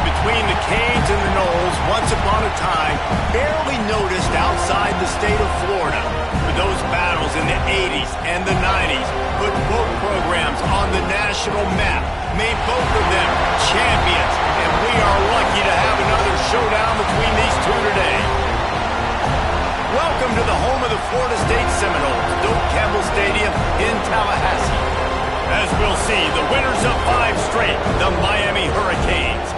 between the Canes and the Noles, once upon a time, barely noticed outside the state of Florida. But those battles in the 80s and the 90s put both programs on the national map, made both of them champions, and we are lucky to have another showdown between these two today. Welcome to the home of the Florida State Seminoles, Doak Campbell Stadium in Tallahassee. As we'll see, the winners of 5 straight, the Miami Hurricanes,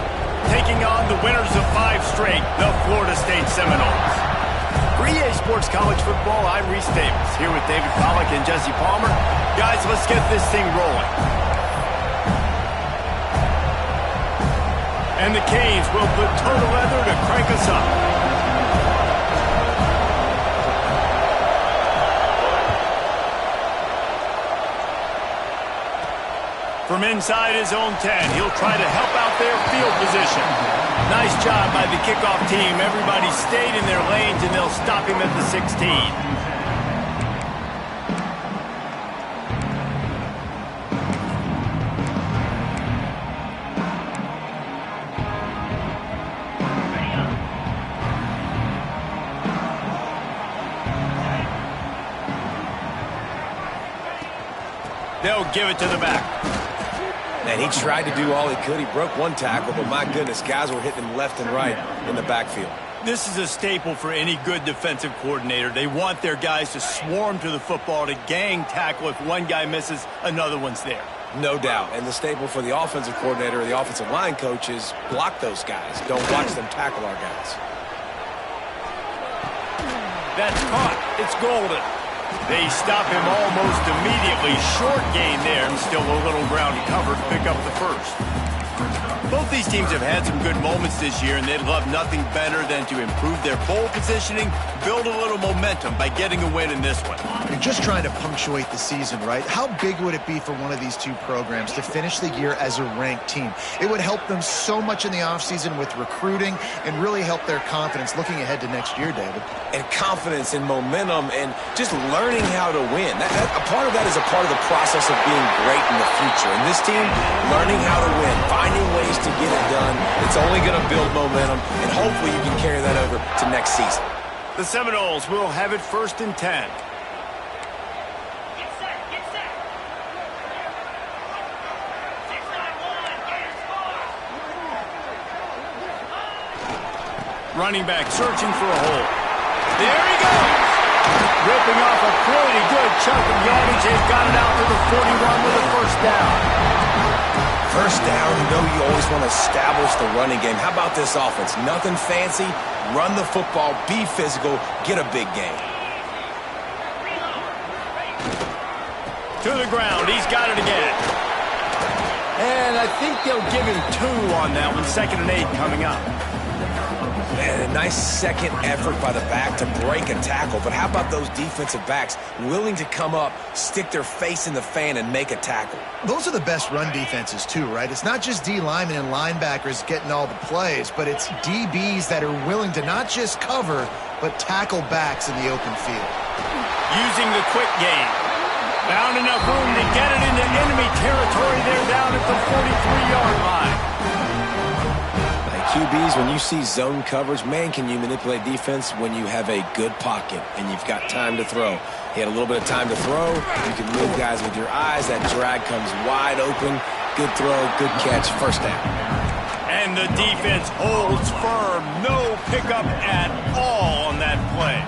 taking on the winners of 5 straight, the Florida State Seminoles. For EA Sports College Football, I'm Reese Davis, here with David Pollack and Jesse Palmer. Guys, let's get this thing rolling. And the Canes will put toe to leather to crank us up. From inside his own 10, he'll try to help out their field position. Nice job by the kickoff team. Everybody stayed in their lanes, and they'll stop him at the 16. They'll give it to the back. And he tried to do all he could. He broke one tackle, but my goodness, guys were hitting him left and right in the backfield. This is a staple for any good defensive coordinator. They want their guys to swarm to the football, to gang tackle. If one guy misses, another one's there. No doubt. And the staple for the offensive coordinator or the offensive line coach is block those guys. Don't watch them tackle our guys. That's caught. It's golden. They stop him almost immediately. Short gain there, and still a little ground to cover to pick up the first. Both these teams have had some good moments this year, and they'd love nothing better than to improve their bowl positioning, build a little momentum by getting a win in this one. You're just trying to punctuate the season, right? How big would it be for one of these two programs to finish the year as a ranked team? It would help them so much in the offseason with recruiting and really help their confidence looking ahead to next year, David. And confidence and momentum and just learning how to win. A part of that is a part of the process of being great in the future. And this team, learning how to win, finding ways to get it done. It's only going to build momentum, and hopefully you can carry that over to next season. The Seminoles will have it 1st and 10. Running back searching for a hole. There he goes! Ripping off a pretty good chunk of yardage. They've got it out to the 41 with a first down. First down, you know you always want to establish the running game. How about this offense? Nothing fancy. Run the football, be physical, get a big gain. To the ground. He's got it again. And I think they'll give him 2 on that one. 2nd and 8 coming up. And a nice second effort by the back to break a tackle. But how about those defensive backs willing to come up, stick their face in the fan, and make a tackle? Those are the best run defenses too, right? It's not just D linemen and linebackers getting all the plays, but it's DBs that are willing to not just cover, but tackle backs in the open field. Using the quick game. Found enough room to get it into enemy territory. They're down at the 43-yard line. QBs, when you see zone coverage, man, can you manipulate defense when you have a good pocket and you've got time to throw. He had a little bit of time to throw. You can move guys with your eyes. That drag comes wide open. Good throw, good catch, first down. And the defense holds firm. No pickup at all on that play.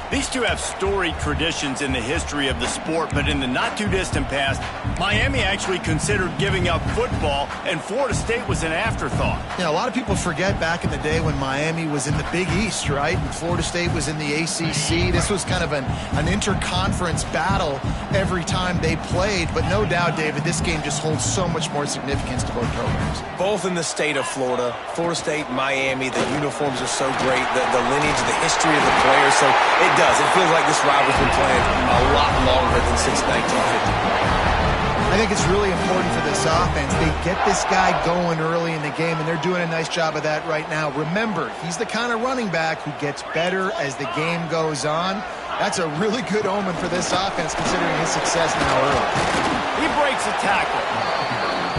These two have storied traditions in the history of the sport, but in the not-too-distant past, Miami actually considered giving up football, and Florida State was an afterthought. Yeah, a lot of people forget back in the day when Miami was in the Big East, right? And Florida State was in the ACC. This was kind of an interconference battle every time they played, but no doubt, David, this game just holds so much more significance to both programs. Both in the state of Florida, Florida State, Miami, the uniforms are so great, the lineage, the history of the players, so it does. It feels like this rivalry's been playing a lot longer than since 1950. I think it's really important for this offense. They get this guy going early in the game, and they're doing a nice job of that right now. Remember, he's the kind of running back who gets better as the game goes on. That's a really good omen for this offense, considering his success now early. He breaks a tackle.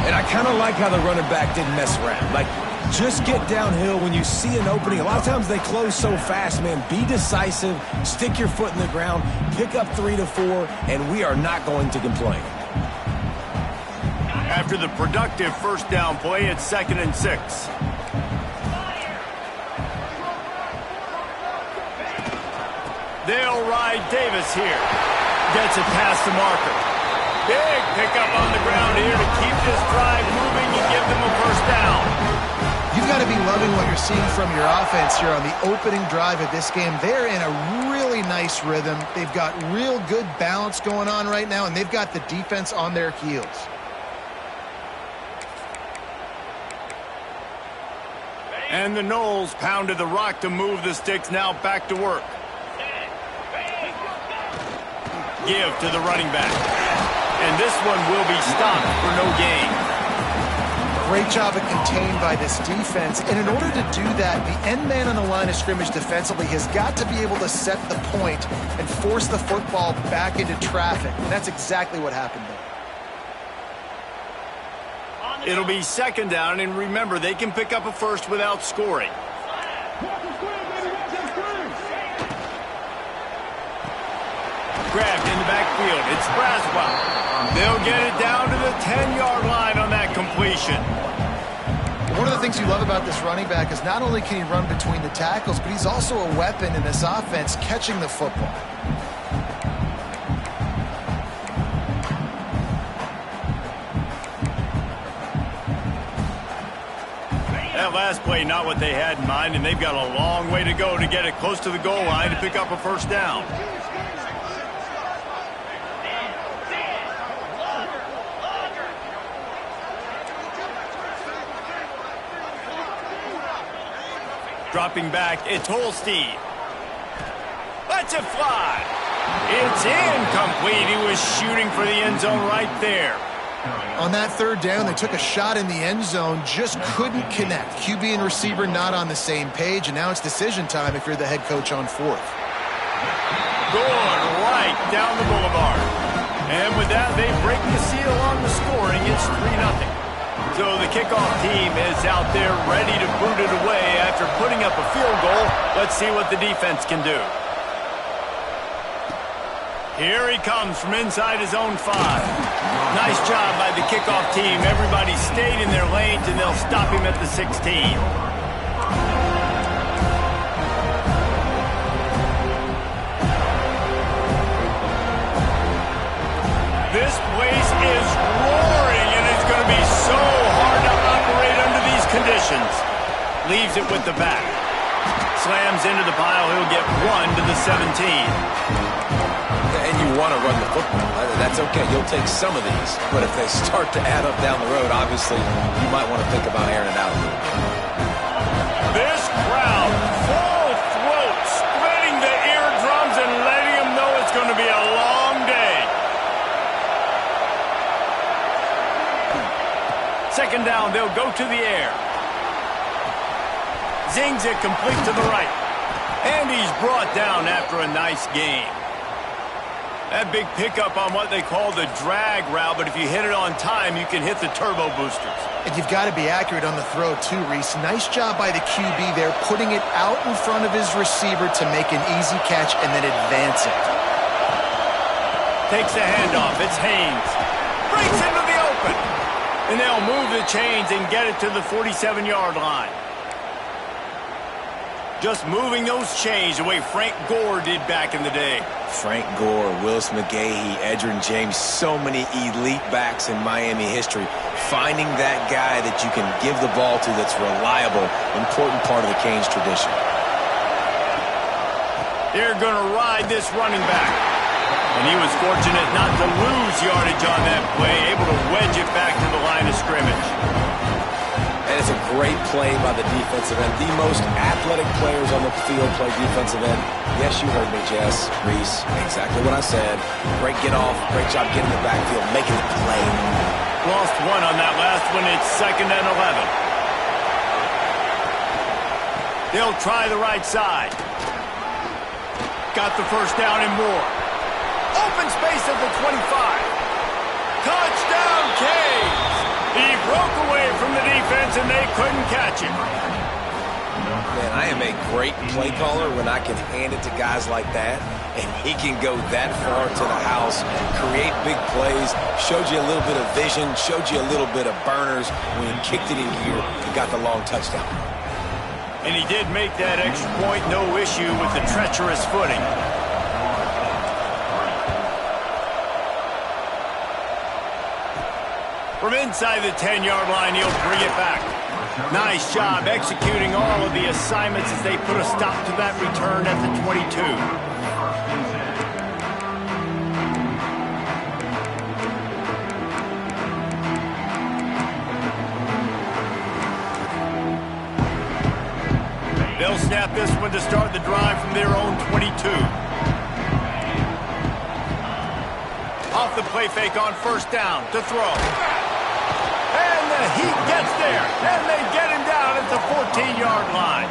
And I kind of like how the running back didn't mess around. Like, just get downhill when you see an opening. A lot of times they close so fast, man. Be decisive, stick your foot in the ground, pick up 3 to 4, and we are not going to complain. After the productive first down play, it's 2nd and 6. They'll ride Davis here. Gets it past the marker. Big pickup on the ground here to keep this drive moving and give them a first down. You've got to be loving what you're seeing from your offense here on the opening drive of this game. They're in a really nice rhythm. They've got real good balance going on right now, and they've got the defense on their heels. And the Noles pounded the rock to move the sticks, now back to work. Give to the running back. And this one will be stopped for no gain. Great job of contained by this defense. And in order to do that, the end man on the line of scrimmage defensively has got to be able to set the point and force the football back into traffic. And that's exactly what happened there. It'll be 2nd down, and remember, they can pick up a first without scoring. Grabbed in the backfield. It's Braswell. They'll get it down to the 10-yard line on that completion. One of the things you love about this running back is not only can he run between the tackles, but he's also a weapon in this offense catching the football. That last play, not what they had in mind, and they've got a long way to go to get it close to the goal line to pick up a first down. Dropping back, it's Holstein. Lets it fly. It's incomplete. He was shooting for the end zone right there. On that 3rd down, they took a shot in the end zone, just couldn't connect. QB and receiver not on the same page, and now it's decision time if you're the head coach on 4th. Good, right down the boulevard. And with that, they break the seal on the scoring. It's 3-0. So the kickoff team is out there ready to boot it away after putting up a field goal. Let's see what the defense can do. Here he comes from inside his own 5. Nice job by the kickoff team. Everybody stayed in their lanes, and they'll stop him at the 16. This place is roaring, and it's going to be so hard to operate under these conditions. Leaves it with the back. Slams into the pile. He'll get 1 to the 17. And you want to run the football. That's okay. You'll take some of these. But if they start to add up down the road, obviously, you might want to think about airing it out a little bit. This crowd, full throat, spreading the eardrums and letting them know it's going to be a long day. 2nd down, they'll go to the air. Zings it complete to the right. And he's brought down after a nice game. That big pickup on what they call the drag route, but if you hit it on time, you can hit the turbo boosters. And you've got to be accurate on the throw too, Reese. Nice job by the QB there, putting it out in front of his receiver to make an easy catch and then advance it. Takes the handoff. It's Haynes. Breaks into the open. And they'll move the chains and get it to the 47-yard line. Just moving those chains the way Frank Gore did back in the day. Frank Gore, Willis McGahee, Edgerrin James, so many elite backs in Miami history. Finding that guy that you can give the ball to that's reliable, important part of the Canes tradition. They're going to ride this running back. And he was fortunate not to lose yardage on that play, able to wedge it back to the line of scrimmage. And it's a great play by the defensive end. The most athletic players on the field play defensive end. Yes, you heard me, Jess, Reese. Exactly what I said. Great get off. Great job getting the backfield, making the play. Lost 1 on that last one. It's 2nd and 11. They'll try the right side. Got the first down and more. Open space at the 25. Touchdown, Canes! He broke away from the defense, and they couldn't catch him. Man, I am a great play caller when I can hand it to guys like that, and he can go that far to the house, create big plays, showed you a little bit of vision, showed you a little bit of burners when he kicked it in gear and got the long touchdown. And he did make that extra point, no issue with the treacherous footing. From inside the 10-yard line, he'll bring it back. Nice job executing all of the assignments as they put a stop to that return at the 22. They'll snap this one to start the drive from their own 22. Off the play fake on first down to throw. And the Heat gets there, and they get him down at the 14-yard line.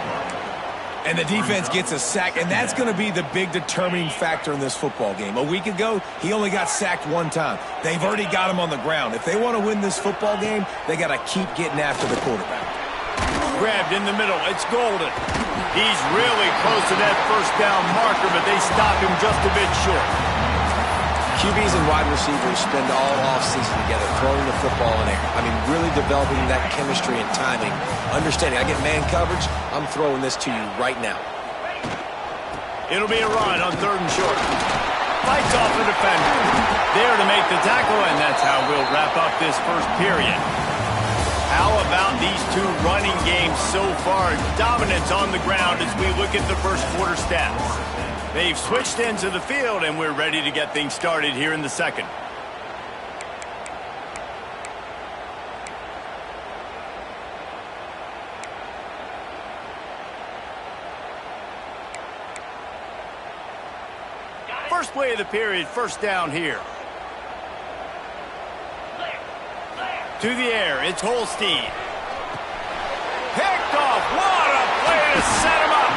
And the defense gets a sack, and that's going to be the big determining factor in this football game. A week ago, he only got sacked one time. They've already got him on the ground. If they want to win this football game, they got to keep getting after the quarterback. Grabbed in the middle. It's Golden. He's really close to that first down marker, but they stop him just a bit short. QBs and wide receivers spend all offseason together throwing the football in air. I mean, really developing that chemistry and timing. Understanding, I get man coverage, I'm throwing this to you right now. It'll be a run on 3rd and short. Fights off the defender. There to make the tackle, and that's how we'll wrap up this first period. How about these two running games so far? Dominance on the ground as we look at the first quarter stats. They've switched ends of the field, and we're ready to get things started here in the second. First play of the period, first down here. To the air, it's Holstein. Picked off, what a play to set him up.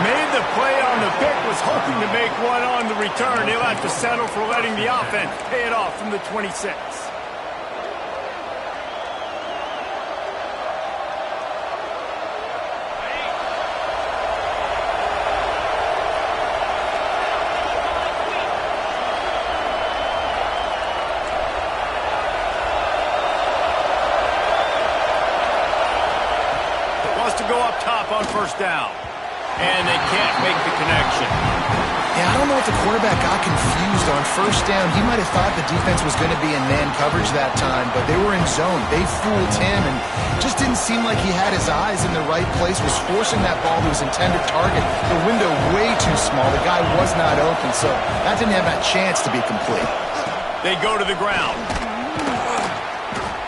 Made the play on the pick, was hoping to make one on the return. He'll have to settle for letting the offense pay it off from the 26. Wants to go up top on first down. And they can't make the connection. Yeah, I don't know if the quarterback got confused on first down. He might have thought the defense was going to be in man coverage that time, but they were in zone. They fooled him and just didn't seem like he had his eyes in the right place, was forcing that ball to his intended target. The window way too small. The guy was not open, so that didn't have that chance to be complete. They go to the ground.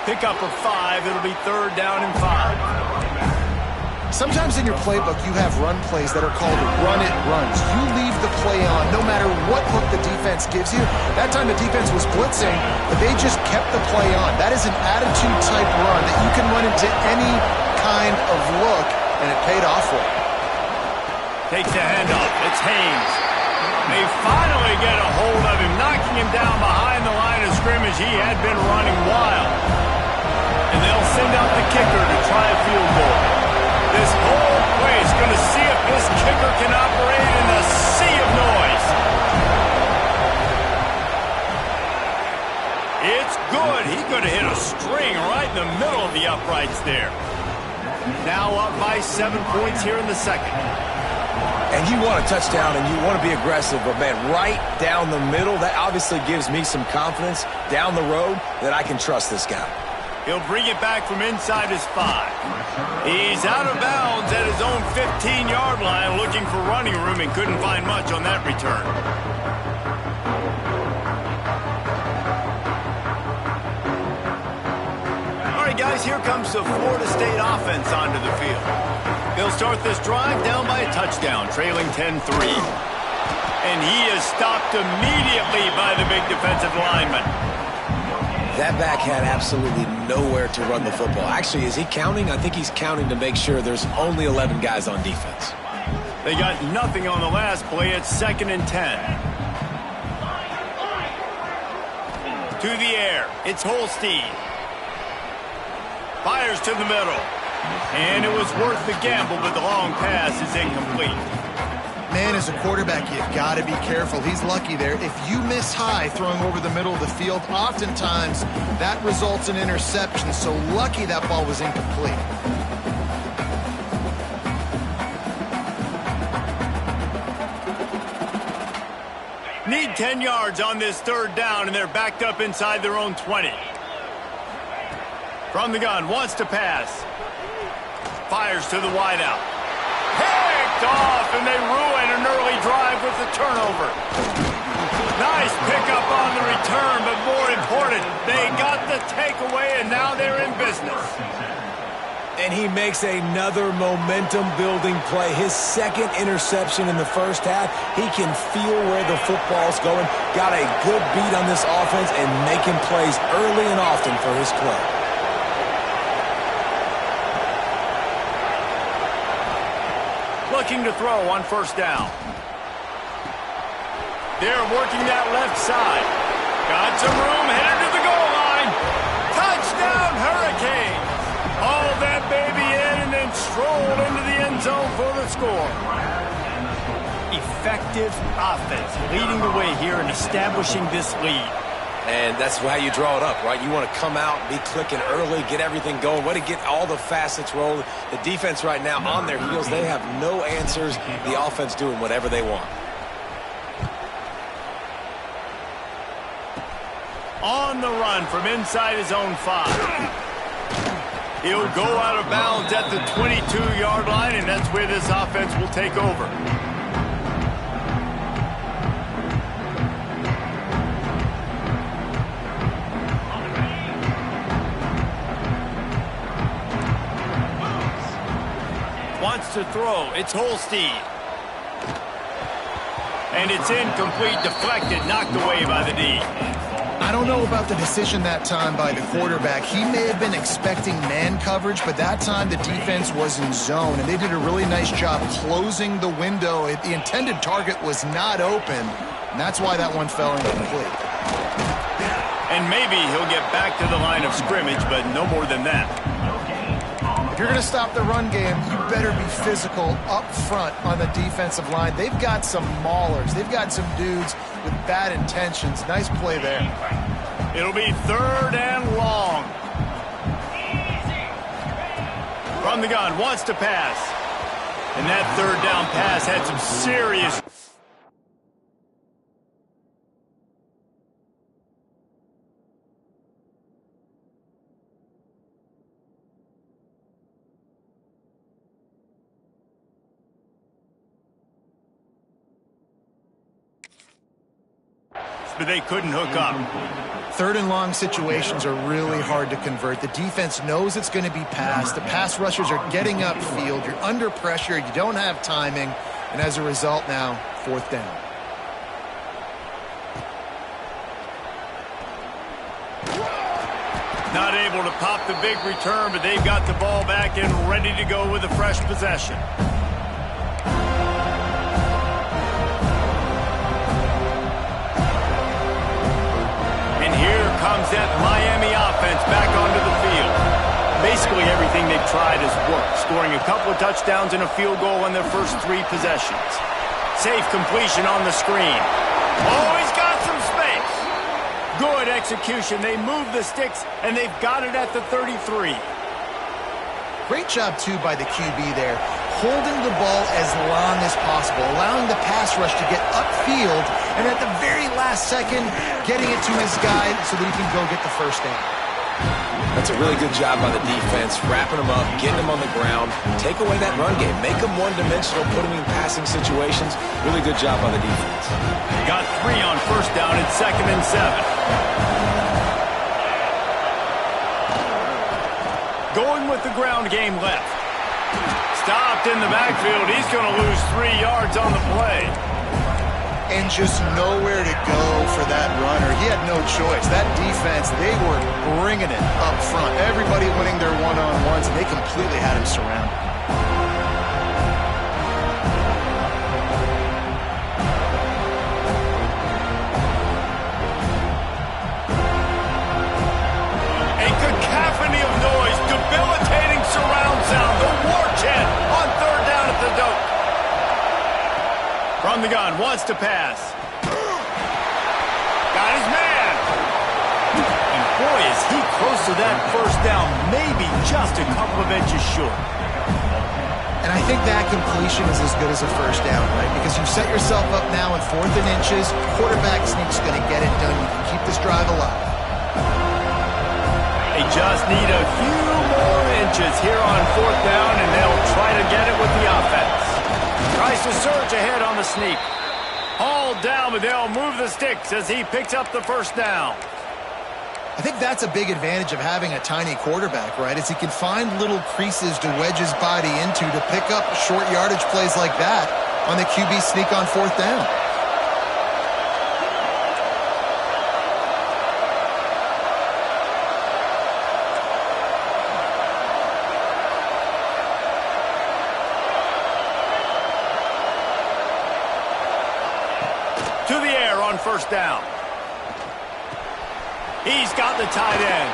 Pick up a 5. It'll be 3rd down and 5. Sometimes in your playbook, you have run plays that are called run-it runs. You leave the play on no matter what look the defense gives you. That time the defense was blitzing, but they just kept the play on. That is an attitude-type run that you can run into any kind of look, and it paid off for him. Takes the handoff. It's Haynes. They finally get a hold of him, knocking him down behind the line of scrimmage. He had been running wild. And they'll send out the kicker to try a field goal. This whole place is going to see if this kicker can operate in a sea of noise. It's good. He could have hit a string right in the middle of the uprights there. Now up by 7 points here in the second. And you want a touchdown and you want to be aggressive, but man, right down the middle, that obviously gives me some confidence down the road that I can trust this guy. He'll bring it back from inside his 5. He's out of bounds at his own 15-yard line, looking for running room and couldn't find much on that return. All right, guys, here comes the Florida State offense onto the field. They'll start this drive down by a touchdown, trailing 10-3. And he is stopped immediately by the big defensive lineman. That back had absolutely nowhere to run the football. Actually, is he counting? I think he's counting to make sure there's only 11 guys on defense. They got nothing on the last play. It's 2nd and 10. To the air. It's Holstein. Fires to the middle. And it was worth the gamble, but the long pass is incomplete. Man, as a quarterback, you got to be careful. He's lucky there. If you miss high throwing over the middle of the field, oftentimes that results in interception. So lucky that ball was incomplete. Need 10 yards on this third down, and they're backed up inside their own 20. From the gun, wants to pass. Fires to the wideout. Picked off, and they ruin an early drive with the turnover. Nice pickup on the return, but more important, they got the takeaway, and now they're in business. And he makes another momentum-building play. His second interception in the first half. He can feel where the football's going. Got a good beat on this offense and making plays early and often for his club. Looking to throw on first down. They're working that left side. Got some room, headed to the goal line. Touchdown, Hurricanes. Hauled that baby in and then strolled into the end zone for the score. Effective offense leading the way here and establishing this lead. And that's how you draw it up, right? You want to come out, be clicking early, get everything going, way to get all the facets rolling. The defense right now on their heels, they have no answers. The offense doing whatever they want. On the run from inside his own 5. He'll go out of bounds at the 22-yard line, and that's where this offense will take over. Wants to throw. It's Holstein. And it's incomplete, deflected, knocked away by the D. I don't know about the decision that time by the quarterback. He may have been expecting man coverage, but that time the defense was in zone, and they did a really nice job closing the window. The intended target was not open, and that's why that one fell incomplete. And maybe he'll get back to the line of scrimmage, but no more than that. If you're going to stop the run game, you better be physical up front on the defensive line. They've got some maulers. They've got some dudes with bad intentions. Nice play there. It'll be third and long. From the gun, wants to pass. And that third down pass had some serious... but they couldn't hook up. Third and long situations are really hard to convert. The defense knows it's going to be passed. The pass rushers are getting upfield. You're under pressure. You don't have timing. And as a result now, fourth down. Not able to pop the big return, but they've got the ball back and ready to go with a fresh possession. Comes that Miami offense back onto the field. Basically everything they've tried has worked, scoring a couple of touchdowns and a field goal on their first 3 possessions. Safe completion on the screen. Oh, he's got some space. Good execution. They move the sticks, and they've got it at the 33. Great job, too, by the QB there, holding the ball as long as possible, allowing the pass rush to get upfield, and at the very last second, getting it to his guy so that he can go get the first down. That's a really good job by the defense, wrapping them up, getting them on the ground, take away that run game, make them one-dimensional, put them in passing situations. Really good job by the defense. Got 3 on first down and 2nd and 7. Going with the ground game left. Stopped in the backfield. He's going to lose 3 yards on the play. And just nowhere to go for that runner. He had no choice. That defense, they were bringing it up front. Everybody winning their one-on-ones, and they completely had him surrounded. A cacophony of noise. from the gun, wants to pass. Got his man. And boy, is he close to that first down, maybe just a couple of inches short. And I think that completion is as good as a first down, right? Because you set yourself up now in 4th and inches. Quarterback sneak's going to get it done. You can keep this drive alive. They just need a few more inches here on 4th down, and they'll try to get it with the offense. Tries to surge ahead on the sneak. Hauled down, but they'll move the sticks as he picks up the first down. I think that's a big advantage of having a tiny quarterback, right? Is he can find little creases to wedge his body into to pick up short yardage plays like that on the QB sneak on 4th down. To the air on first down. He's got the tight end.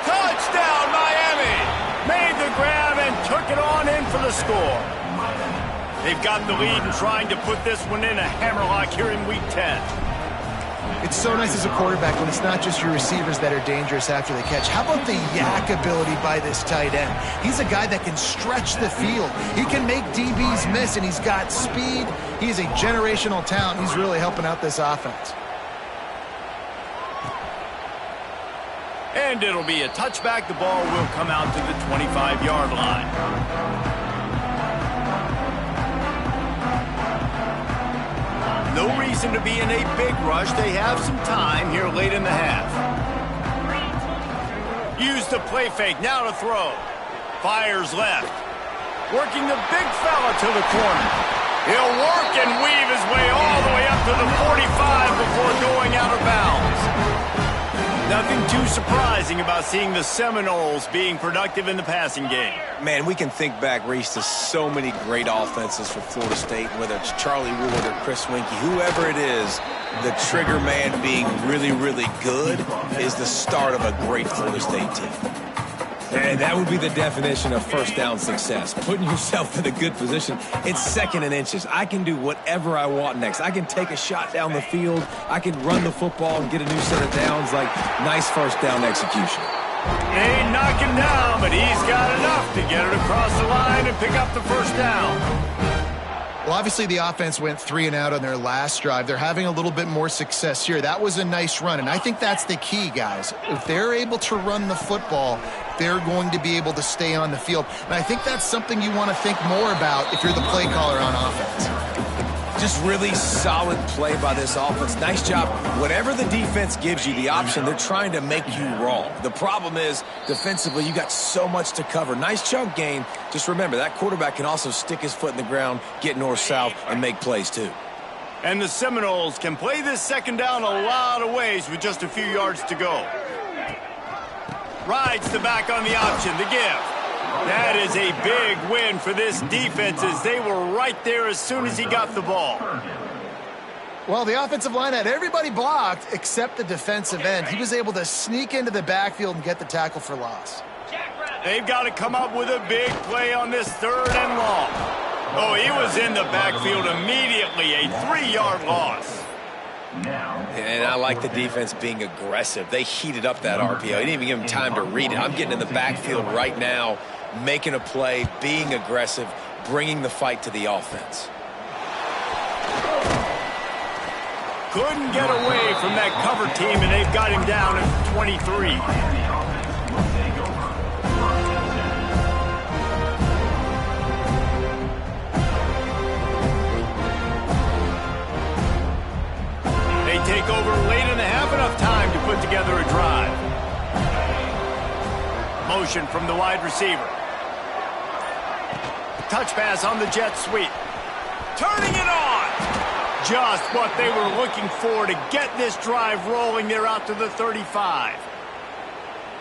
Touchdown, Miami! Made the grab and took it on in for the score. They've got the lead and trying to put this one in a hammerlock here in Week 10. It's so nice as a quarterback when it's not just your receivers that are dangerous after the catch. How about the yak ability by this tight end? He's a guy that can stretch the field. He can make DBs miss, and he's got speed. He's a generational talent. He's really helping out this offense. And it'll be a touchback. The ball will come out to the 25-yard line. No reason to be in a big rush. They have some time here late in the half. Use the play fake. Now to throw. Fires left. Working the big fella to the corner. He'll work and weave his way all the way up to the 45 before going out of bounds. Nothing too surprising about seeing the Seminoles being productive in the passing game. Man, we can think back, Reese, to so many great offenses for Florida State, whether it's Charlie Ward or Chris Winkie, whoever it is, the trigger man being really, really good is the start of a great Florida State team. And that would be the definition of first down success. Putting yourself in a good position. It's 2nd and inches. I can do whatever I want next. I can take a shot down the field. I can run the football and get a new set of downs. Like, nice first down execution. Ain't knocking down, but he's got enough to get it across the line and pick up the first down. Well, obviously the offense went 3 and out on their last drive. They're having a little bit more success here. That was a nice run, and I think that's the key, guys. If they're able to run the football, they're going to be able to stay on the field. And I think that's something you want to think more about if you're the play caller on offense. Just really solid play by this offense. Nice job. Whatever the defense gives you the option, they're trying to make you wrong. The problem is, defensively, you got so much to cover. Nice chunk gain. Just remember, that quarterback can also stick his foot in the ground, get north-south, and make plays too. And the Seminoles can play this second down a lot of ways with just a few yards to go. Rides the back on the option, the give. That is a big win for this defense as they were right there as soon as he got the ball. Well, the offensive line had everybody blocked except the defensive end. He was able to sneak into the backfield and get the tackle for loss. They've got to come up with a big play on this 3rd and long. Oh, he was in the backfield immediately, a 3-yard loss. And I like the defense being aggressive. They heated up that RPO. He didn't even give him time to read it. I'm getting in the backfield right now, making a play, being aggressive, bringing the fight to the offense. Couldn't get away from that cover team, and they've got him down at 23. Take over late in the half, enough time to put together a drive. Motion from the wide receiver. Touch pass on the jet sweep. Turning it on. Just what they were looking for to get this drive rolling. They're out to the 35.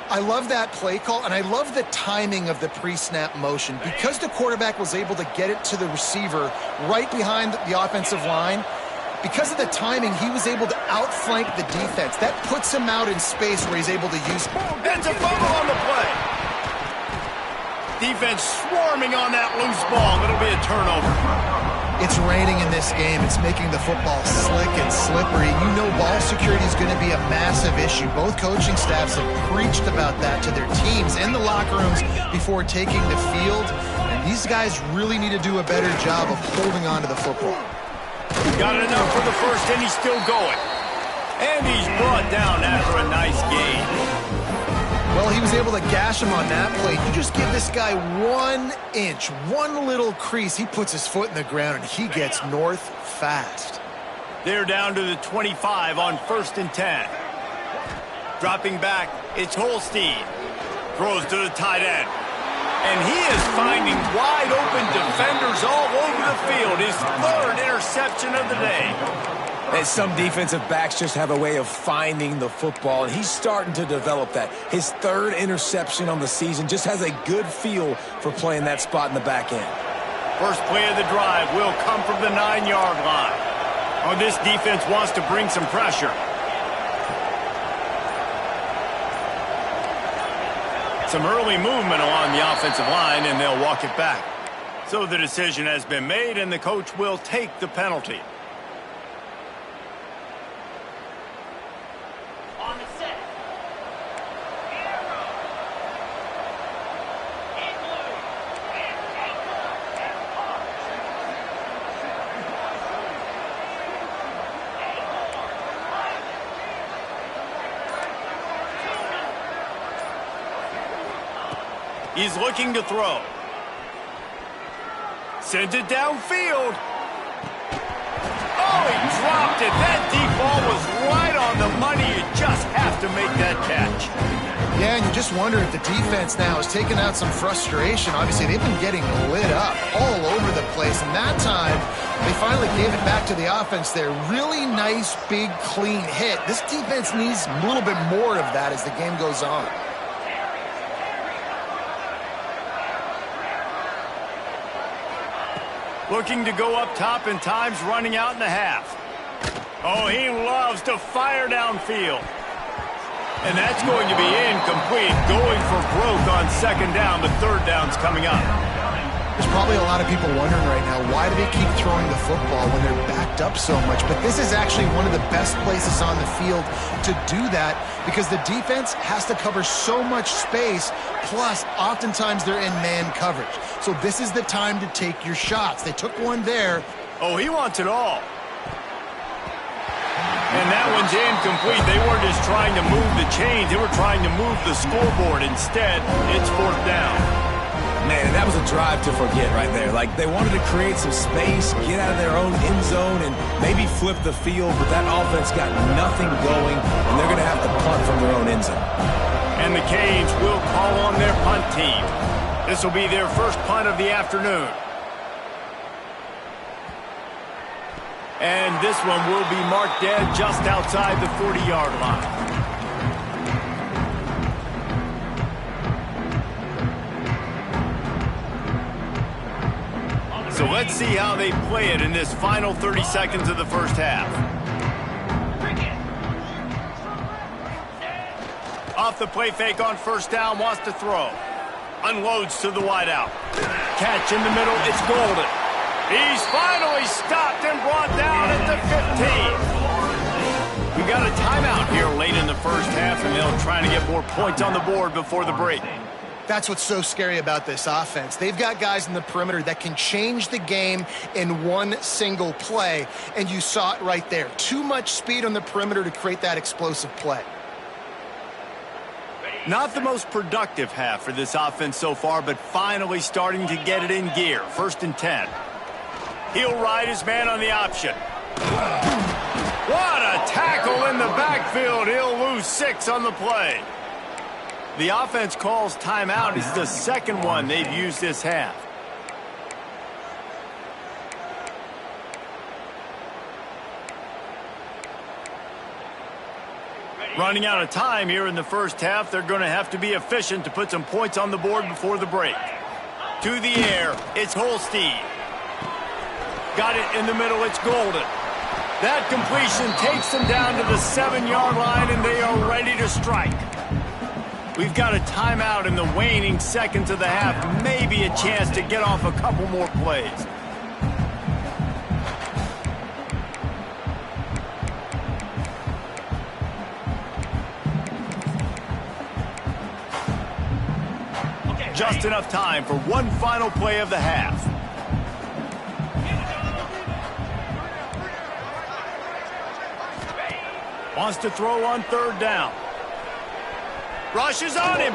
I love that play call, and I love the timing of the pre-snap motion. Because the quarterback was able to get it to the receiver right behind the offensive line, because of the timing, he was able to outflank the defense. That puts him out in space where he's able to use... It's a fumble on the play. Defense swarming on that loose ball. It'll be a turnover. It's raining in this game. It's making the football slick and slippery. You know ball security is going to be a massive issue. Both coaching staffs have preached about that to their teams in the locker rooms before taking the field. And these guys really need to do a better job of holding on to the football. Got enough for the first, and he's still going. And he's brought down after a nice gain. Well, he was able to gash him on that play. You just give this guy 1 inch, one little crease. He puts his foot in the ground, and he gets north fast. They're down to the 25 on 1st and 10. Dropping back, it's Holstein. Throws to the tight end. And he is finding wide open defenders all over the field. His 3rd interception of the day. And some defensive backs just have a way of finding the football, and he's starting to develop that. His 3rd interception on the season, just has a good feel for playing that spot in the back end. First play of the drive will come from the 9-yard line. Oh, this defense wants to bring some pressure. Some early movement along the offensive line, and they'll walk it back. So the decision has been made, and the coach will take the penalty. He's looking to throw. Sends it downfield. Oh, he dropped it. That deep ball was right on the money. You just have to make that catch. Yeah, and you just wonder if the defense now is taking out some frustration. Obviously, they've been getting lit up all over the place. And that time, they finally gave it back to the offense there. Really nice, big, clean hit. This defense needs a little bit more of that as the game goes on. Looking to go up top, and time's running out in the half. Oh, he loves to fire downfield. And that's going to be incomplete. Going for broke on 2nd down, but 3rd down's coming up. There's probably a lot of people wondering right now, why do they keep throwing the football when they're backed up so much? But this is actually one of the best places on the field to do that because the defense has to cover so much space, plus oftentimes they're in man coverage. So this is the time to take your shots. They took one there. Oh, he wants it all. And that one's incomplete. They weren't just trying to move the chains. They were trying to move the scoreboard. Instead, it's 4th down. Man, that was a drive to forget right there. Like, they wanted to create some space, get out of their own end zone, and maybe flip the field, but that offense got nothing going, and they're going to have to punt from their own end zone. And the Canes will call on their punt team. This will be their first punt of the afternoon. And this one will be marked dead just outside the 40-yard line. So let's see how they play it in this final 30 seconds of the first half. Off the play fake on 1st down, wants to throw. Unloads to the wideout. Catch in the middle, it's Golden. He's finally stopped and brought down at the 15. We got a timeout here late in the first half, and they'll try to get more points on the board before the break. That's what's so scary about this offense. They've got guys in the perimeter that can change the game in one single play, and you saw it right there. Too much speed on the perimeter to create that explosive play. Not the most productive half for this offense so far, but finally starting to get it in gear. 1st and 10. He'll ride his man on the option. What a tackle in the backfield. He'll lose 6 on the play. The offense calls timeout. It's the second one they've used this half. Running out of time here in the first half. They're going to have to be efficient to put some points on the board before the break. To the air, it's Holstein. Got it in the middle, it's Golden. That completion takes them down to the 7-yard line, and they are ready to strike. We've got a timeout in the waning seconds of the half. Maybe a chance to get off a couple more plays. Just enough time for one final play of the half. Wants to throw on third down. Rushes on him.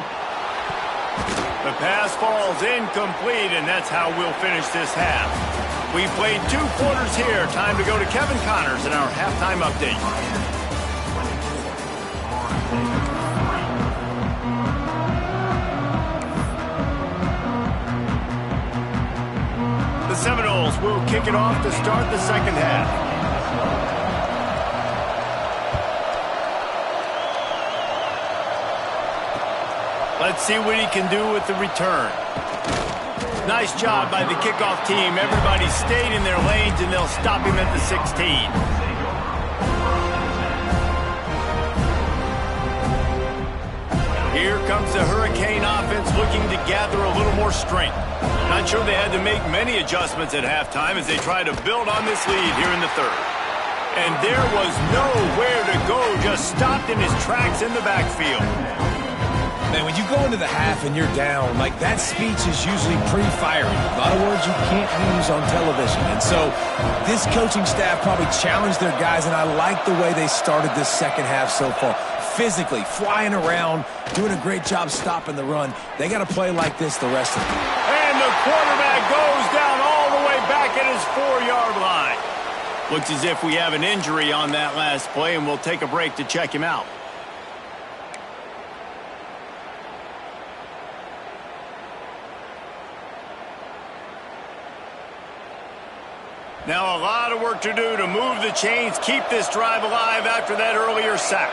The pass falls incomplete, and that's how we'll finish this half. We played 2 quarters here. Time to go to Kevin Connors in our halftime update. The Seminoles will kick it off to start the second half. Let's see what he can do with the return. Nice job by the kickoff team. Everybody stayed in their lanes, and they'll stop him at the 16. Here comes the Hurricane offense looking to gather a little more strength. Not sure they had to make many adjustments at halftime as they try to build on this lead here in the third. And there was nowhere to go, just stopped in his tracks in the backfield. Man, when you go into the half and you're down, like, that speech is usually pretty fiery. A lot of words you can't use on television. And so this coaching staff probably challenged their guys, and I like the way they started this second half so far. Physically, flying around, doing a great job stopping the run. They got to play like this the rest of the game. And the quarterback goes down all the way back at his 4-yard line. Looks as if we have an injury on that last play, and we'll take a break to check him out. Now a lot of work to do to move the chains, keep this drive alive after that earlier sack.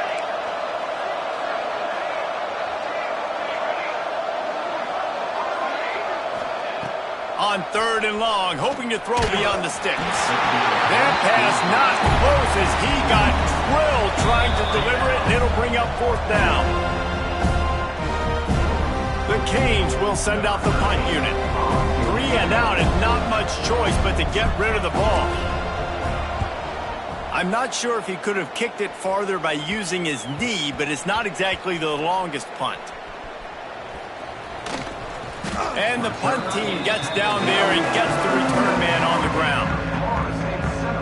On third and long, hoping to throw beyond the sticks. That pass not close as he got drilled trying to deliver it, and it'll bring up fourth down. The Canes will send out the punt unit. 3 and out, and not much choice but to get rid of the ball. I'm not sure if he could have kicked it farther by using his knee, but it's not exactly the longest punt. And the punt team gets down there and gets the return man on the ground.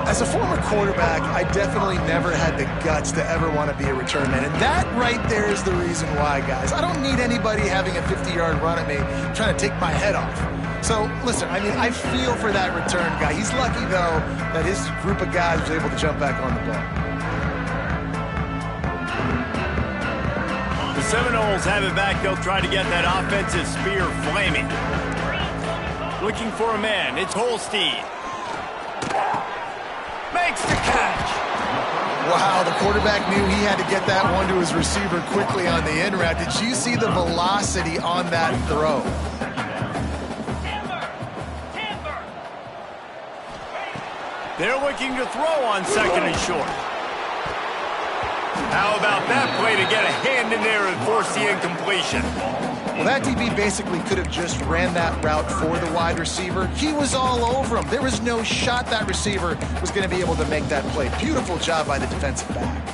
As a former quarterback, I definitely never had the guts to ever want to be a return man. And that right there is the reason why, guys. I don't need anybody having a 50-yard run at me trying to take my head off. So, listen, I mean, I feel for that return guy. He's lucky, though, that his group of guys was able to jump back on the ball. The Seminoles have it back. They'll try to get that offensive spear flaming. Looking for a man. It's Holstein. Makes the catch. Wow, the quarterback knew he had to get that one to his receiver quickly on the in route. Did you see the velocity on that throw? They're looking to throw on second and short. How about that play to get a hand in there and force the incompletion? Well, that DB basically could have just ran that route for the wide receiver. He was all over him. There was no shot that receiver was going to be able to make that play. Beautiful job by the defensive back.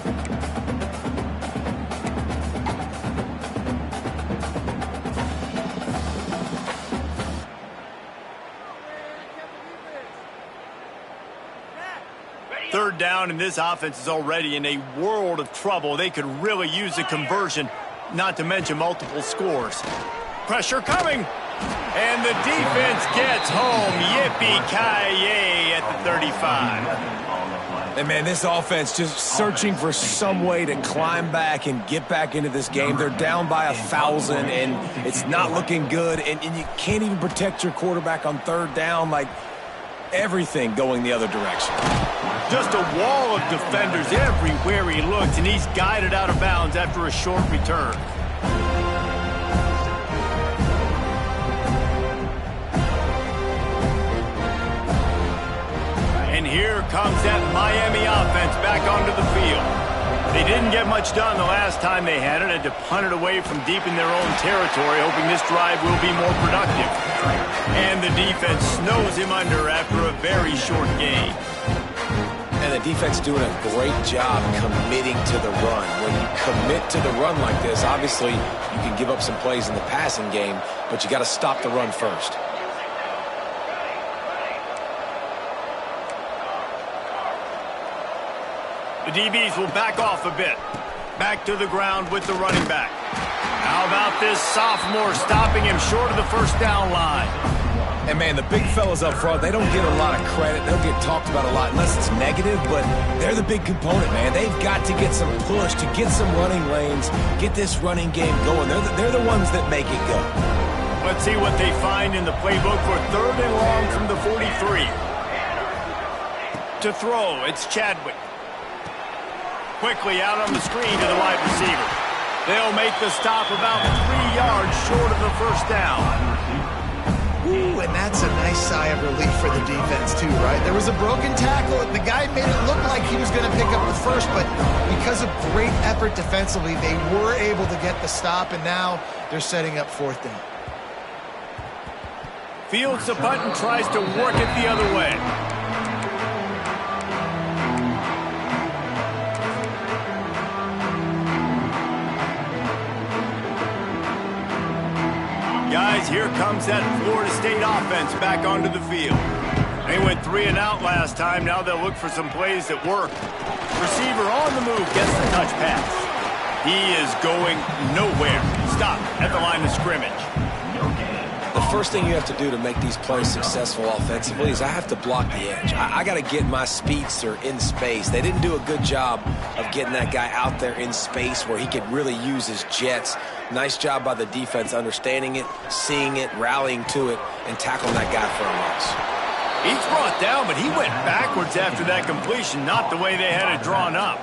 Third down, and this offense is already in a world of trouble. They could really use a conversion, not to mention multiple scores. Pressure coming, and the defense gets home. Yippee-ki-yay at the 35. And, man, this offense just searching for some way to climb back and get back into this game. They're down by 1,000, and it's not looking good, and you can't even protect your quarterback on third down. Like, everything going the other direction. Just a wall of defenders everywhere he looks, and he's guided out of bounds after a short return. And here comes that Miami offense back onto the field. They didn't get much done the last time they had it. Had to punt it away from deep in their own territory, hoping this drive will be more productive. And the defense snows him under after a very short game. And the defense doing a great job committing to the run. When you commit to the run like this, obviously you can give up some plays in the passing game, but you got to stop the run first. The DBs will back off a bit. Back to the ground with the running back. How about this sophomore stopping him short of the first down line? And, man, the big fellas up front, they don't get a lot of credit. They'll get talked about a lot unless it's negative, but they're the big component, man. They've got to get some push, to get some running lanes, get this running game going. They're the ones that make it go. Let's see what they find in the playbook for 3rd and long from the 43. To throw, it's Chadwick. Quickly out on the screen to the wide receiver. They'll make the stop about 3 yards short of the first down. Ooh, and that's a nice sigh of relief for the defense too, right? There was a broken tackle. The guy made it look like he was going to pick up the first, but because of great effort defensively, they were able to get the stop, and now they're setting up 4th down. Fields the punt and tries to work it the other way. Guys, here comes that Florida State offense back onto the field. They went 3 and out last time. Now they'll look for some plays that work. Receiver on the move gets the touch pass. He is going nowhere. Stop at the line of scrimmage. The first thing you have to do to make these plays successful offensively is I have to block the edge. I got to get my speedster in space. They didn't do a good job of getting that guy out there in space where he could really use his jets. Nice job by the defense understanding it, seeing it, rallying to it, and tackling that guy for a loss. He's brought down, but he went backwards after that completion, not the way they had it drawn up.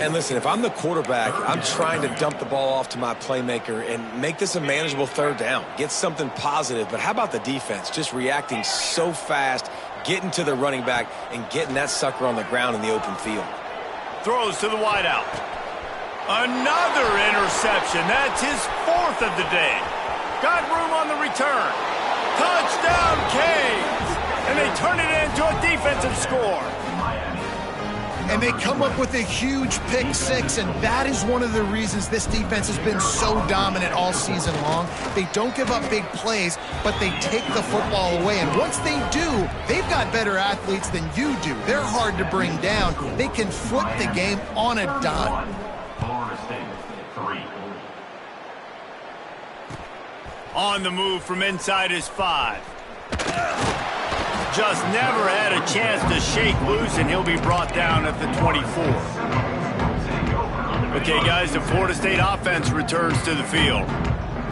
And listen, if I'm the quarterback, I'm trying to dump the ball off to my playmaker and make this a manageable 3rd down. Get something positive. But how about the defense? Just reacting so fast, getting to the running back, and getting that sucker on the ground in the open field. Throws to the wideout. Another interception. That's his 4th of the day. Got room on the return. Touchdown, Canes! And they turn it into a defensive score. And they come up with a huge pick 6, and that is one of the reasons this defense has been so dominant all season long. They don't give up big plays, but they take the football away. And once they do, they've got better athletes than you do. They're hard to bring down. They can flip the game on a dime. On the move from inside his 5. Just never had a chance to shake loose, and he'll be brought down at the 24. Okay, guys, the Florida State offense returns to the field.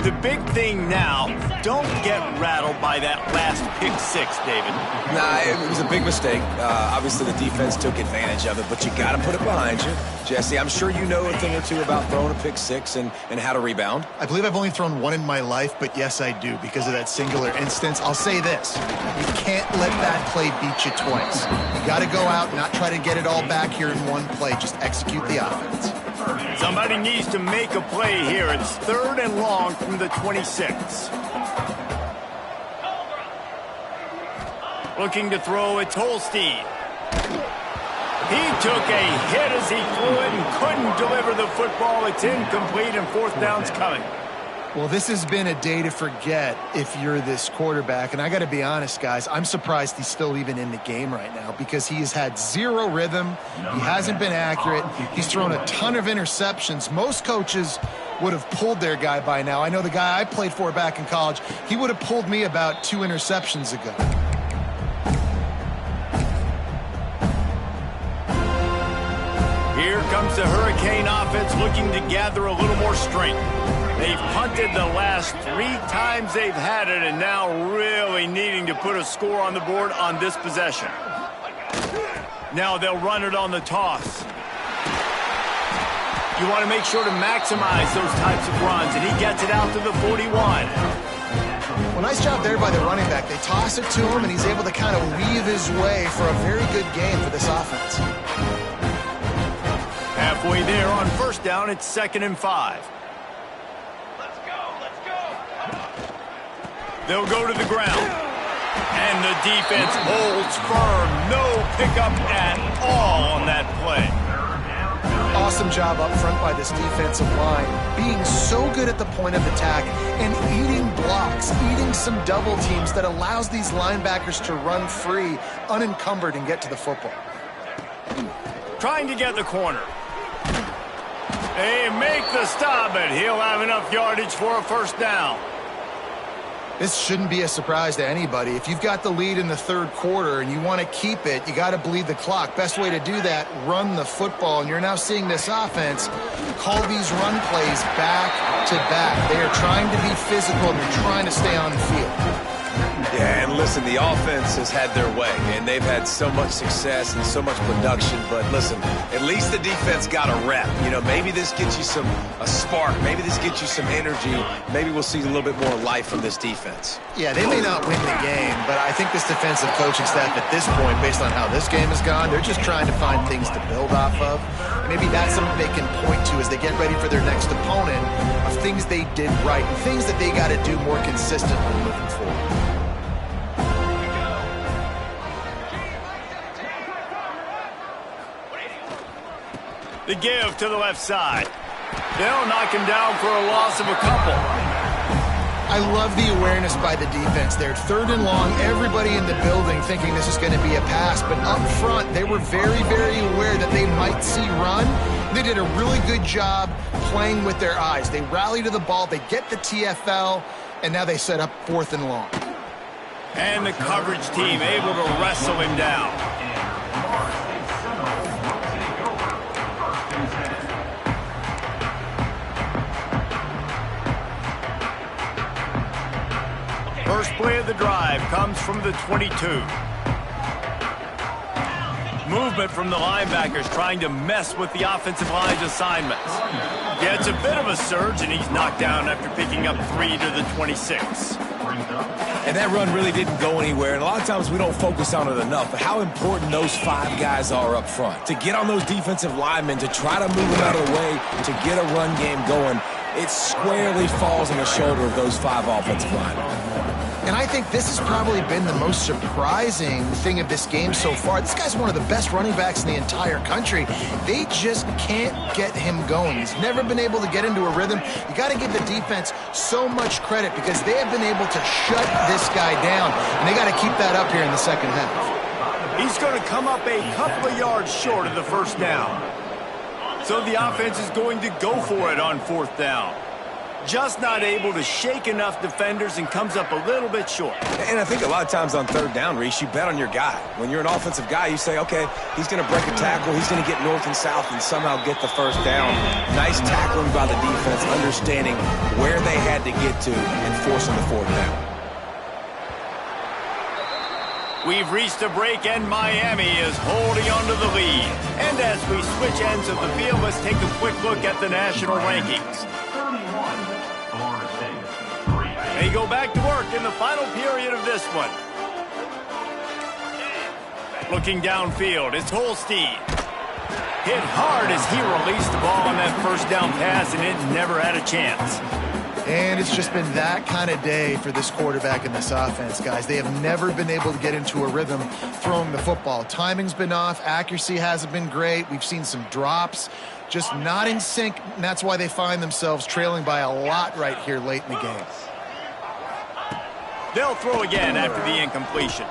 The big thing now, don't get rattled by that last pick 6, David. Nah, it was a big mistake. Obviously, the defense took advantage of it, but you got to put it behind you. Jesse, I'm sure you know a thing or two about throwing a pick 6 and how to rebound. I believe I've only thrown 1 in my life, but yes, I do because of that singular instance. I'll say this. You can't let that play beat you twice. You got to go out and not try to get it all back here in one play. Just execute the offense. Somebody needs to make a play here. It's 3rd and long from the 26. Looking to throw, it's Holstein. He took a hit as he threw it and couldn't deliver the football. It's incomplete, and 4th down's coming. Well, this has been a day to forget if you're this quarterback. And I got to be honest, guys, I'm surprised he's still even in the game right now because he has had 0 rhythm. He hasn't been accurate. He's thrown a ton of interceptions. Most coaches would have pulled their guy by now. I know the guy I played for back in college, he would have pulled me about 2 interceptions ago. Here comes the Hurricane offense looking to gather a little more strength. They've punted the last 3 times they've had it, and now really needing to put a score on the board on this possession. Now they'll run it on the toss. You want to make sure to maximize those types of runs, and he gets it out to the 41. Well, nice job there by the running back. They toss it to him, and he's able to kind of weave his way for a very good game for this offense. Halfway there on 1st down, it's 2nd and 5. They'll go to the ground. And the defense holds firm. No pickup at all on that play. Awesome job up front by this defensive line, being so good at the point of attack and eating blocks, eating some double teams that allows these linebackers to run free, unencumbered, and get to the football. Trying to get the corner. They make the stop, but he'll have enough yardage for a first down. This shouldn't be a surprise to anybody. If you've got the lead in the third quarter and you want to keep it, you got to bleed the clock. Best way to do that, run the football. And you're now seeing this offense call these run plays back to back. They are trying to be physical and they're trying to stay on the field. Yeah, and listen, the offense has had their way, and they've had so much success and so much production. But listen, at least the defense got a rep. You know, maybe this gets you a spark. Maybe this gets you some energy. Maybe we'll see a little bit more life from this defense. Yeah, they may not win the game, but I think this defensive coaching staff at this point, based on how this game has gone, they're just trying to find things to build off of. Maybe that's something they can point to as they get ready for their next opponent of things they did right and things that they got to do more consistently moving forward. The give to the left side. They'll knock him down for a loss of a couple. I love the awareness by the defense there. Third and long, everybody in the building thinking this is going to be a pass. But up front, they were very, very aware that they might see run. They did a really good job playing with their eyes. They rally to the ball, they get the TFL, and now they set up fourth and long. And the coverage team able to wrestle him down. First play of the drive comes from the 22. Movement from the linebackers trying to mess with the offensive line's assignments. Yeah, it's a bit of a surge, and he's knocked down after picking up 3 to the 26. And that run really didn't go anywhere, and a lot of times we don't focus on it enough, but how important those 5 guys are up front. To get on those defensive linemen, to try to move them out of the way, to get a run game going, it squarely falls on the shoulder of those 5 offensive linemen. And I think this has probably been the most surprising thing of this game so far. This guy's one of the best running backs in the entire country. They just can't get him going. He's never been able to get into a rhythm. You got to give the defense so much credit because they have been able to shut this guy down. And they got to keep that up here in the second half. He's going to come up a couple of yards short of the first down. So the offense is going to go for it on fourth down. Just not able to shake enough defenders and comes up a little bit short. And I think a lot of times on third down, Reese, you bet on your guy. When you're an offensive guy, you say, okay, he's going to break a tackle, he's going to get north and south and somehow get the first down. Nice tackling by the defense, understanding where they had to get to and forcing the fourth down. We've reached a break, and Miami is holding on to the lead. And as we switch ends of the field, let's take a quick look at the national rankings. They go back to work in the final period of this one. Looking downfield, it's Holstein. Hit hard as he released the ball on that first down pass, and it never had a chance. And it's just been that kind of day for this quarterback and this offense, guys. They have never been able to get into a rhythm throwing the football. Timing's been off. Accuracy hasn't been great. We've seen some drops. Just not in sync, and that's why they find themselves trailing by a lot right here late in the game. They'll throw again after the incompletion.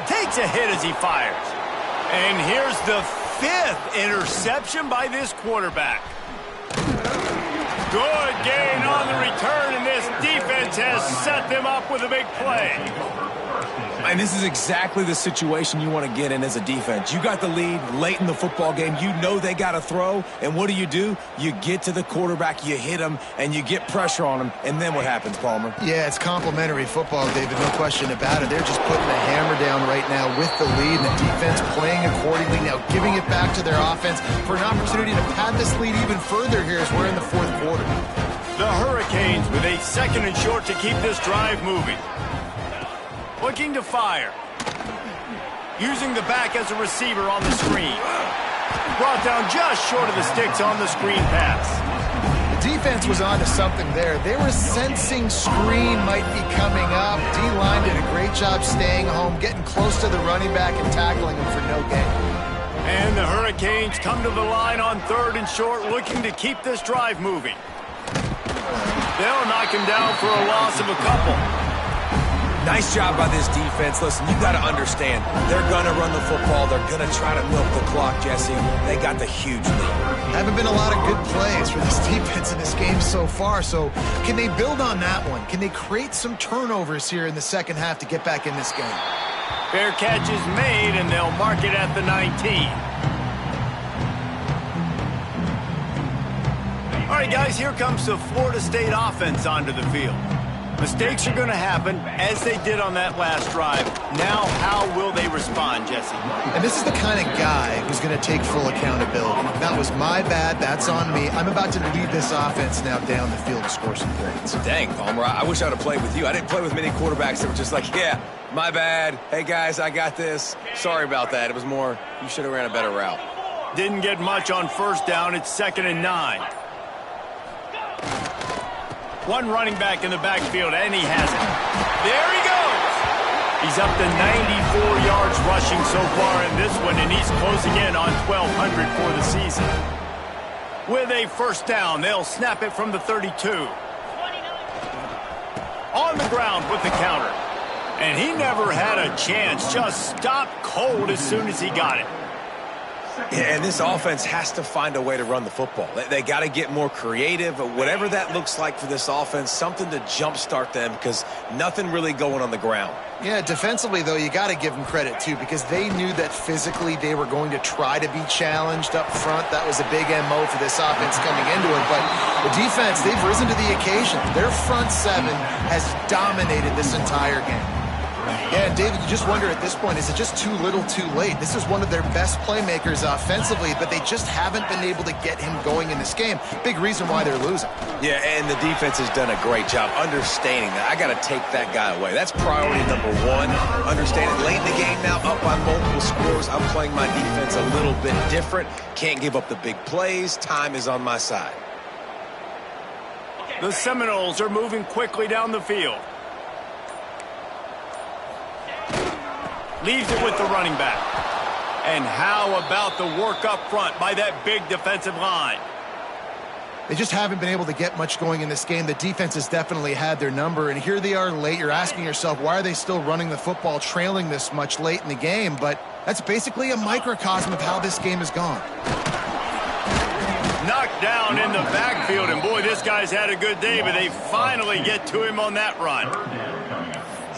Takes a hit as he fires. And here's the 5th interception by this quarterback. Good gain on the return, and this defense has set them up with a big play. And this is exactly the situation you want to get in as a defense. You got the lead late in the football game. You know they got to throw. And what do? You get to the quarterback, you hit him, and you get pressure on him. And then what happens, Palmer? Yeah, it's complimentary football, David. No question about it. They're just putting the hammer down right now with the lead. And the defense playing accordingly, now giving it back to their offense for an opportunity to pad this lead even further here as we're in the fourth quarter. The Hurricanes with a 2nd and short to keep this drive moving. Looking to fire. Using the back as a receiver on the screen. Brought down just short of the sticks on the screen pass. defense was on to something there. They were sensing screen might be coming up. D-line did a great job staying home, getting close to the running back and tackling him for no gain. And the Hurricanes come to the line on 3rd and short, looking to keep this drive moving. They'll knock him down for a loss of a couple. Nice job by this defense. Listen, you got to understand, they're going to run the football. They're going to try to milk the clock, Jesse. They got the huge lead. Haven't been a lot of good plays for this defense in this game so far, so can they build on that one? Can they create some turnovers here in the second half to get back in this game? Fair catch is made, and they'll mark it at the 19. All right, guys, here comes the Florida State offense onto the field. Mistakes are going to happen, as they did on that last drive. Now, how will they respond, Jesse? And this is the kind of guy who's going to take full accountability. That was my bad. That's on me. I'm about to lead this offense now down the field to score some points. Dang, Palmer, I wish I would have played with you. I didn't play with many quarterbacks that were just like, yeah, my bad. Hey, guys, I got this. Sorry about that. It was more, you should have ran a better route. Didn't get much on 1st down. It's 2nd and 9. One running back in the backfield, and he has it. There he goes! He's up to 94 yards rushing so far in this one, and he's closing in on 1,200 for the season. With a 1st down, they'll snap it from the 32. On the ground with the counter. And he never had a chance, just stopped cold as soon as he got it. Yeah, and this offense has to find a way to run the football. They got to get more creative, whatever that looks like for this offense, something to jumpstart them because nothing really going on the ground. Yeah, defensively, though, you got to give them credit, too, because they knew that physically they were going to try to be challenged up front. That was a big MO for this offense coming into it. But the defense, they've risen to the occasion. Their front seven has dominated this entire game. Yeah, and David, you just wonder at this point, is it just too little too late? This is one of their best playmakers offensively, but they just haven't been able to get him going in this game. Big reason why they're losing. Yeah, and the defense has done a great job understanding that. I got to take that guy away. That's priority number one. Understanding late in the game now, up by multiple scores. I'm playing my defense a little bit different. Can't give up the big plays. Time is on my side. The Seminoles are moving quickly down the field. Leaves it with the running back. And how about the work up front by that big defensive line? They just haven't been able to get much going in this game. The defense has definitely had their number, and here they are late. You're asking yourself, why are they still running the football, trailing this much late in the game? But that's basically a microcosm of how this game has gone. Knocked down in the backfield, and boy, this guy's had a good day, but they finally get to him on that run.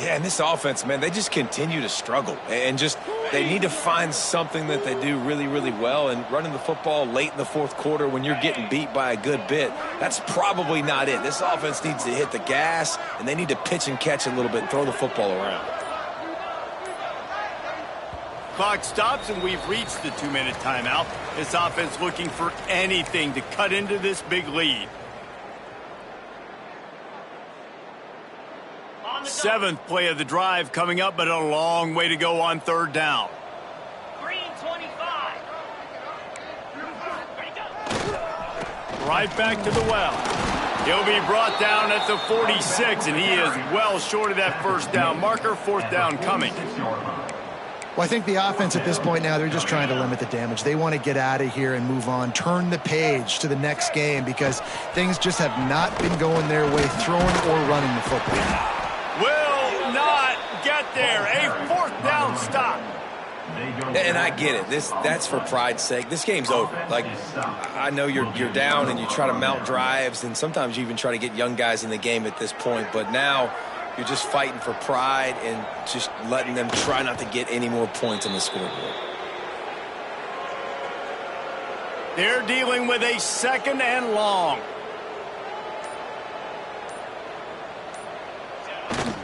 Yeah, and this offense, man, they just continue to struggle. And just, they need to find something that they do really, really well. And running the football late in the 4th quarter when you're getting beat by a good bit, that's probably not it. This offense needs to hit the gas, and they need to pitch and catch a little bit and throw the football around. Clock stops, and we've reached the 2-minute timeout. This offense looking for anything to cut into this big lead. 7th play of the drive coming up, but a long way to go on 3rd down. Green 25. Right back to the well. He'll be brought down at the 46, and he is well short of that 1st down marker. 4th down coming. Well, I think the offense at this point now, they're just trying to limit the damage. They want to get out of here and move on, turn the page to the next game because things just have not been going their way, throwing or running the football. Will not get there. A 4th down stop. And I get it. That's for pride's sake. This game's over. Like, I know you're down and you try to mount drives, and sometimes you even try to get young guys in the game at this point. But now you're just fighting for pride and just letting them try not to get any more points on the scoreboard. They're dealing with a 2nd and long.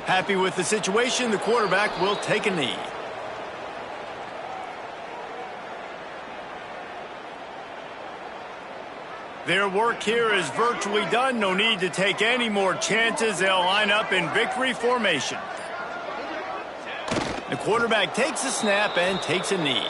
Happy with the situation, the quarterback will take a knee. Their work here is virtually done. No need to take any more chances. They'll line up in victory formation. The quarterback takes a snap and takes a knee.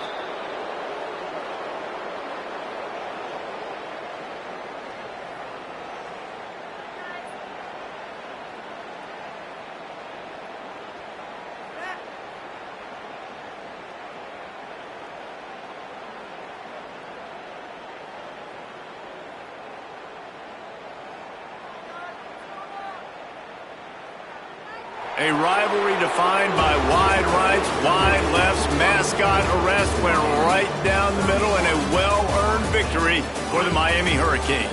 A rivalry defined by wide rights, wide lefts, mascot arrest went right down the middle, and a well-earned victory for the Miami Hurricanes.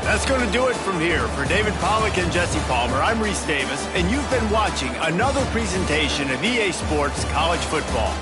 That's going to do it from here. For David Pollack and Jesse Palmer, I'm Reese Davis, and you've been watching another presentation of EA Sports College Football.